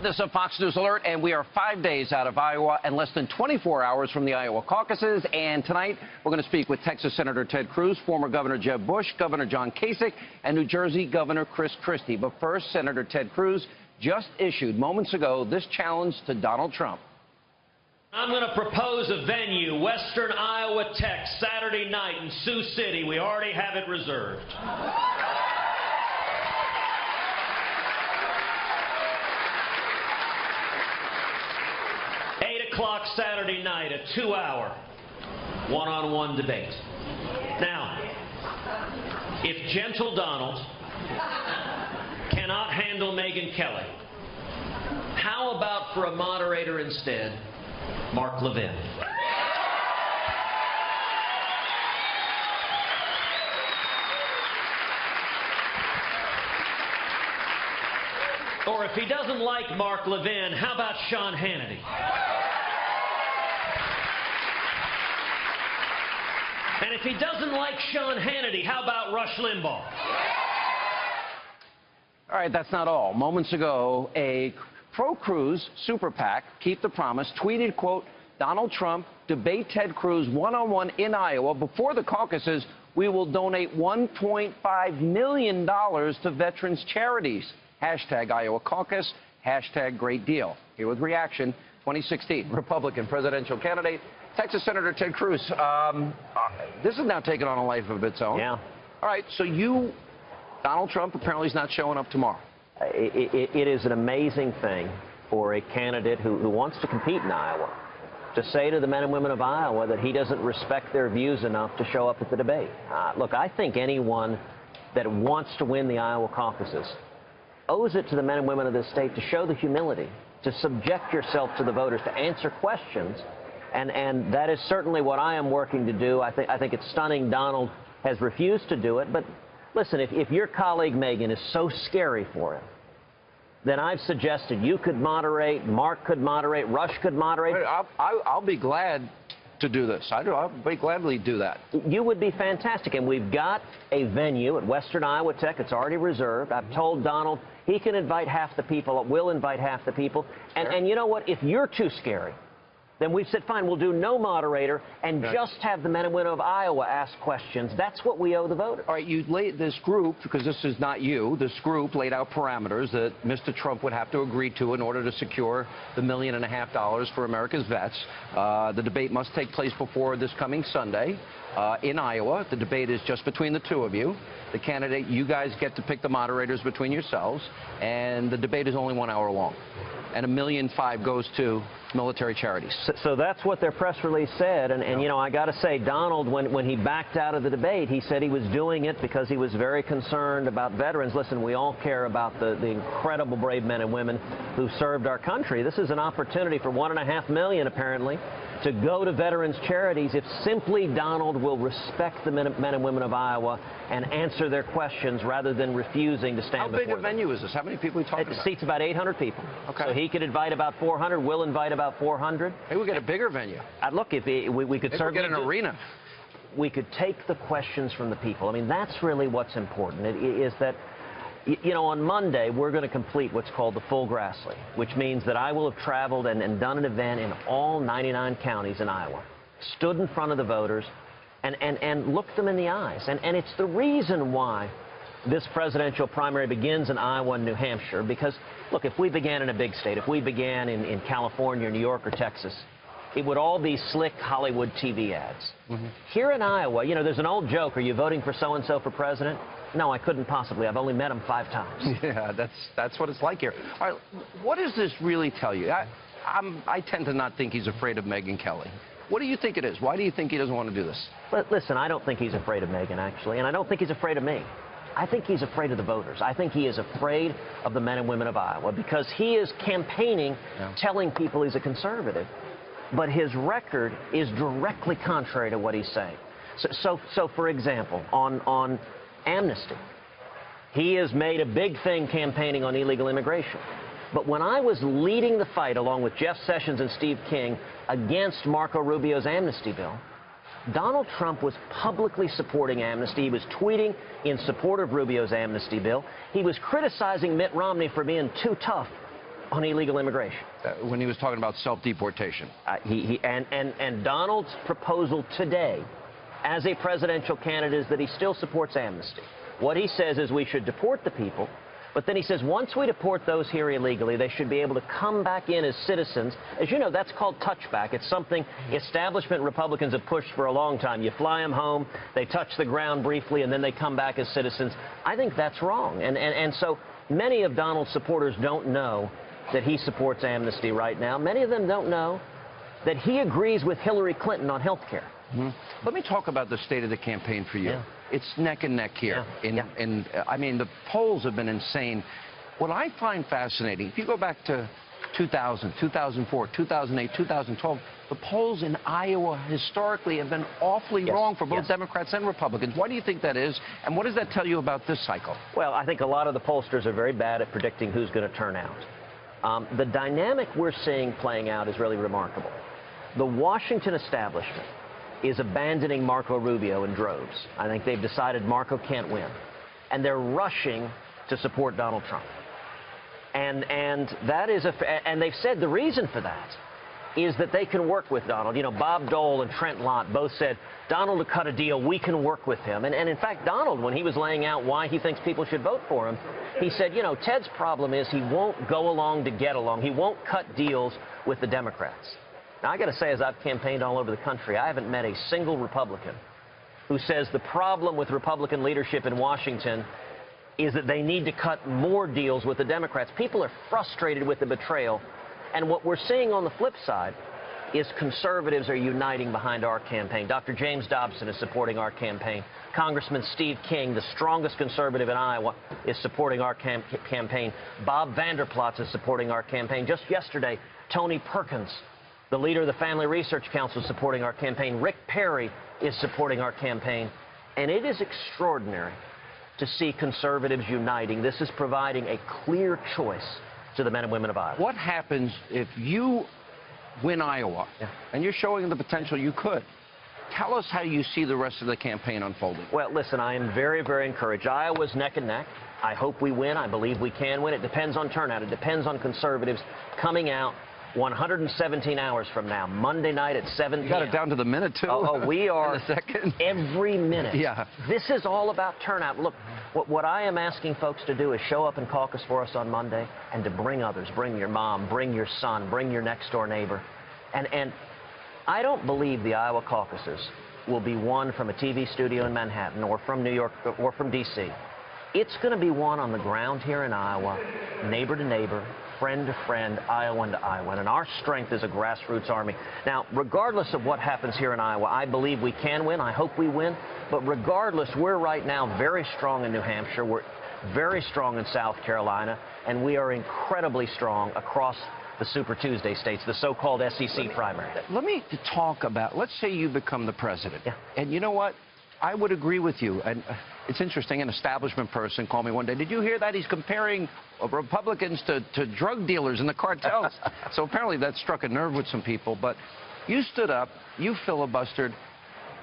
This is a Fox News Alert, and we are 5 days out of Iowa and less than 24 hours from the Iowa caucuses. And tonight, we're going to speak with Texas Senator Ted Cruz, former Governor Jeb Bush, Governor John Kasich, and New Jersey Governor Chris Christie. But first, Senator Ted Cruz just issued moments ago this challenge to Donald Trump. I'm going to propose a venue, Western Iowa Tech, Saturday night in Sioux City. We already have it reserved. 8 o'clock Saturday night, a 2-hour one-on-one debate. Now, if Gentle Donald cannot handle Megyn Kelly, how about for a moderator instead, Mark Levin? Or if he doesn't like Mark Levin, how about Sean Hannity? And if he doesn't like Sean Hannity, how about Rush Limbaugh? All right, that's not all. Moments ago, a pro-Cruz super PAC, Keep the Promise, tweeted, quote, Donald Trump, debate Ted Cruz one-on-one in Iowa. Before the caucuses, we will donate $1.5 million to veterans charities. Hashtag Iowa caucus, hashtag great deal. Here with reaction, 2016 Republican presidential candidate, Texas Senator Ted Cruz. This is now taking on a life of its own. Yeah. All right, so Donald Trump apparently is not showing up tomorrow. It is an amazing thing for a candidate who wants to compete in Iowa to say to the men and women of Iowa that he doesn't respect their views enough to show up at the debate. Look, I think anyone that wants to win the Iowa caucuses owes it to the men and women of this state to show the humility, to subject yourself to the voters, to answer questions, and that is certainly what I am working to do. I think it's stunning Donald has refused to do it, but listen, if your colleague Megyn is so scary for him, then I've suggested you could moderate, Mark could moderate, Rush could moderate. I'll be glad to do this. I'll be gladly do that. You would be fantastic, and we've got a venue at Western Iowa Tech. It's already reserved. I've told Donald he can invite half the people. We'll invite half the people. And, Sure. and you know what? If you're too scary, then we've said, fine, we'll do no moderator and just have the men and women of Iowa ask questions. That's what we owe the voters. All right, you laid this group, because this is not you, this group laid out parameters that Mr. Trump would have to agree to in order to secure the $1.5 million for America's vets. The debate must take place before this coming Sunday in Iowa. The debate is just between the two of you. The candidate, you guys get to pick the moderators between yourselves, and the debate is only 1 hour long. And $1.5 million goes to military charities. So that's what their press release said. And you know, I got to say, Donald, when he backed out of the debate, he said he was doing it because he was very concerned about veterans. Listen, we all care about the incredible brave men and women who served our country. This is an opportunity for $1.5 million, apparently, to go to veterans charities if simply Donald will respect the men and women of Iowa and answer their questions rather than refusing to stand before them. How big a venue is this? How many people are you talking about? It seats about 800 people. Okay. So he could invite about 400. We'll invite about 400. Maybe we'll get a bigger venue. Look, if we could certainly get an arena. We could take the questions from the people. I mean, that's really what's important. It is that, you know, on Monday, we're going to complete what's called the full Grassley, which means that I will have traveled and done an event in all 99 counties in Iowa, stood in front of the voters, and looked them in the eyes. And it's the reason why this presidential primary begins in Iowa and New Hampshire, because, look, if we began in a big state, if we began in California, New York, or Texas, it would all be slick Hollywood TV ads. Mm-hmm. Here in Iowa, you know, there's an old joke, are you voting for so-and-so for president? No, I couldn't possibly. I've only met him 5 times. Yeah, that's what it's like here. All right, what does this really tell you? I tend to not think he's afraid of Megyn Kelly. What do you think it is? Why do you think he doesn't want to do this? Listen, I don't think he's afraid of Megyn, actually, and I don't think he's afraid of me. I think he's afraid of the voters. I think he is afraid of the men and women of Iowa because he is campaigning, telling people he's a conservative, but his record is directly contrary to what he's saying. So for example, on amnesty, he has made a big thing campaigning on illegal immigration. But when I was leading the fight, along with Jeff Sessions and Steve King, against Marco Rubio's amnesty bill, Donald Trump was publicly supporting amnesty. He was tweeting in support of Rubio's amnesty bill. He was criticizing Mitt Romney for being too tough on illegal immigration. When he was talking about self-deportation. And Donald's proposal today as a presidential candidate is that he still supports amnesty. What he says is we should deport the people, but then he says once we deport those here illegally, they should be able to come back in as citizens. As you know, that's called touchback. It's something establishment Republicans have pushed for a long time. You fly them home, they touch the ground briefly, and then they come back as citizens. I think that's wrong. And so many of Donald's supporters don't know that he supports amnesty right now. Many of them don't know that he agrees with Hillary Clinton on health care. Let me talk about the state of the campaign for you. Yeah. It's neck and neck here. I mean, the polls have been insane. What I find fascinating, if you go back to 2000, 2004, 2008, 2012, the polls in Iowa historically have been awfully wrong for both Democrats and Republicans. Why do you think that is, and what does that tell you about this cycle? Well, I think a lot of the pollsters are very bad at predicting who's going to turn out. The dynamic we're seeing playing out is really remarkable. The Washington establishment is abandoning Marco Rubio in droves. I think they've decided Marco can't win. And they're rushing to support Donald Trump. And that is and they've said the reason for that is that they can work with Donald. You know, Bob Dole and Trent Lott both said, Donald will cut a deal, we can work with him. And in fact, Donald, when he was laying out why he thinks people should vote for him, he said, you know, Ted's problem is he won't go along to get along. He won't cut deals with the Democrats. Now, I got to say, as I've campaigned all over the country, I haven't met a single Republican who says the problem with Republican leadership in Washington is that they need to cut more deals with the Democrats. People are frustrated with the betrayal. And what we're seeing on the flip side is conservatives are uniting behind our campaign. Dr. James Dobson is supporting our campaign. Congressman Steve King, the strongest conservative in Iowa, is supporting our campaign. Bob Vanderplots is supporting our campaign. Just yesterday, Tony Perkins, the leader of the Family Research Council, is supporting our campaign. Rick Perry is supporting our campaign. And it is extraordinary to see conservatives uniting. This is providing a clear choice to the men and women of Iowa. What happens if you win Iowa, and you're showing the potential you could? Tell us how you see the rest of the campaign unfolding. Well, listen, I am very, very encouraged. Iowa's neck and neck. I hope we win. I believe we can win. It depends on turnout. It depends on conservatives coming out 117 hours from now, Monday night at 7 p.m. You got it down to the minute, too. Oh, we are in a second. Every minute. Yeah. This is all about turnout. Look, what I am asking folks to do is show up and caucus for us on Monday and to bring others. Bring your mom, bring your son, bring your next-door neighbor. And I don't believe the Iowa caucuses will be won from a TV studio in Manhattan or from New York or from D.C. It's going to be won on the ground here in Iowa, neighbor to neighbor, friend to friend, Iowan to Iowan. And our strength is a grassroots army. Now, regardless of what happens here in Iowa, I believe we can win. I hope we win. But regardless, we're right now very strong in New Hampshire. We're very strong in South Carolina. And we are incredibly strong across the Super Tuesday states, the so-called SEC primary. Let me talk about, let's say you become the president. Yeah. And you know what? I would agree with you. And it's interesting, an establishment person called me one day. Did you hear that? He's comparing Republicans to drug dealers and the cartels. So apparently that struck a nerve with some people. But you stood up, you filibustered,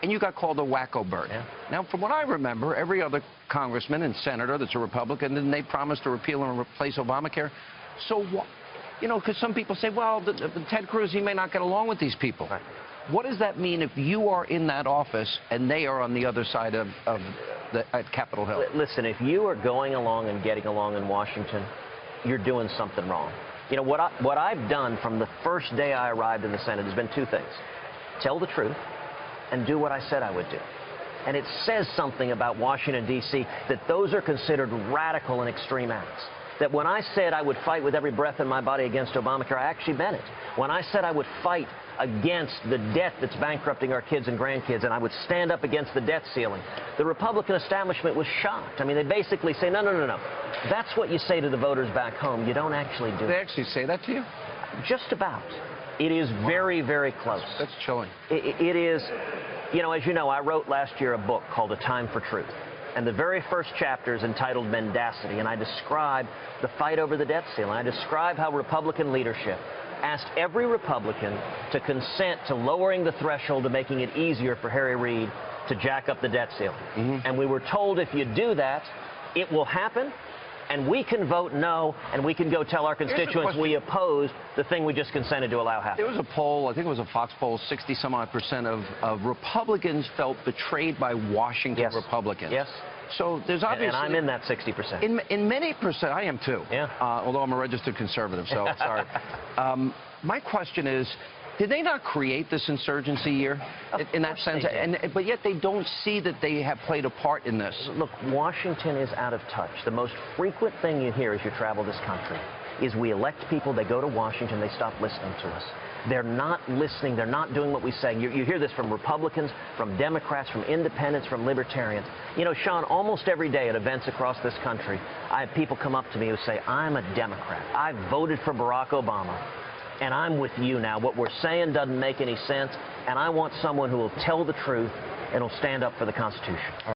and you got called a wacko bird. Yeah. Now, from what I remember, every other congressman and senator that's a Republican, then they promised to repeal and replace Obamacare. So, you know, because some people say, well, Ted Cruz, he may not get along with these people. Right. What does that mean if you are in that office and they are on the other side at Capitol Hill? Listen, if you are going along and getting along in Washington, you're doing something wrong. You know, what I've done from the first day I arrived in the Senate has been two things. Tell the truth and do what I said I would do. And it says something about Washington, D.C., that those are considered radical and extreme acts. That when I said I would fight with every breath in my body against Obamacare, I actually meant it. When I said I would fight against the debt that's bankrupting our kids and grandkids, and I would stand up against the debt ceiling, the Republican establishment was shocked. I mean, they basically say, no, no, no, no. That's what you say to the voters back home. You don't actually do it. They actually say that to you? Just about. It is very, very close. That's chilling. It is, you know, as you know, I wrote last year a book called A Time for Truth. And the very first chapter is entitled Mendacity, and I describe the fight over the debt ceiling. I describe how Republican leadership asked every Republican to consent to lowering the threshold to making it easier for Harry Reid to jack up the debt ceiling. And we were told if you do that, it will happen, and we can vote no, and we can go tell our constituents we oppose the thing we just consented to allow happen. There was a poll, I think it was a Fox poll, 60-some-odd% of Republicans felt betrayed by Washington Republicans. Yes. So there's obviously... And I'm in that 60%. In many percent, I am too. Yeah. Although I'm a registered conservative, so sorry. My question is, did they not create this insurgency year in that sense? But yet they don't see that they have played a part in this. Look, Washington is out of touch. The most frequent thing you hear as you travel this country is we elect people, they go to Washington, they stop listening to us. They're not listening. They're not doing what we say. You hear this from Republicans, from Democrats, from independents, from libertarians. You know, Sean, almost every day at events across this country, I have people come up to me who say, I'm a Democrat. I voted for Barack Obama, and I'm with you now. What we're saying doesn't make any sense, and I want someone who will tell the truth and will stand up for the Constitution.